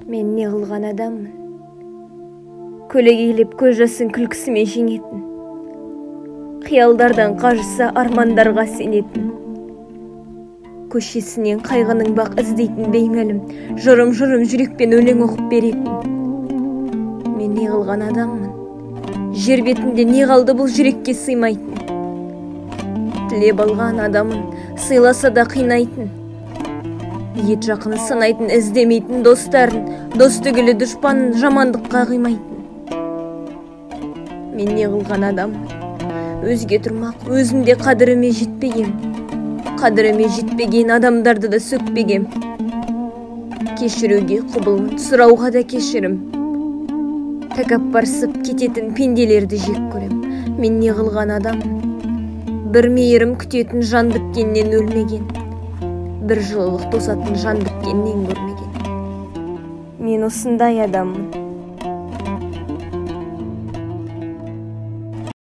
Мен не қылған адаммын? Көлегейлеп көз жасын күлкісімен жеңетін, қиялдардан қажыса армандарға сенетін, көшесінен қайғының бақ іздейтін беймәлім, жырым-жырым жүрекпен өлең оқып беретін. Мен не қылған адаммын? Жер бетінде не қалды бұл жүрекке сыймайтын? Тілеп алған адамын сыйласа да қинайтын, ет жақыны санайтын, іздемейтін достарын, дос түгілі дұшпанын жамандыққа қимайтын. Мен не қылған адаммын? Өзге тұрмақ, өзімде қадіріме жетпеген адамдарды да сөкпегем. Кешіруге құбылмын, сұрауға да кешірім. Тәкаппарсып кететін пенделерді жек көрем. Мен не қылған адаммын? Бір мейірім күтетін жан біткеннен өлмеген, бір жылылық тосатын жан біткеннен көрмеген. Мен осындай адаммын.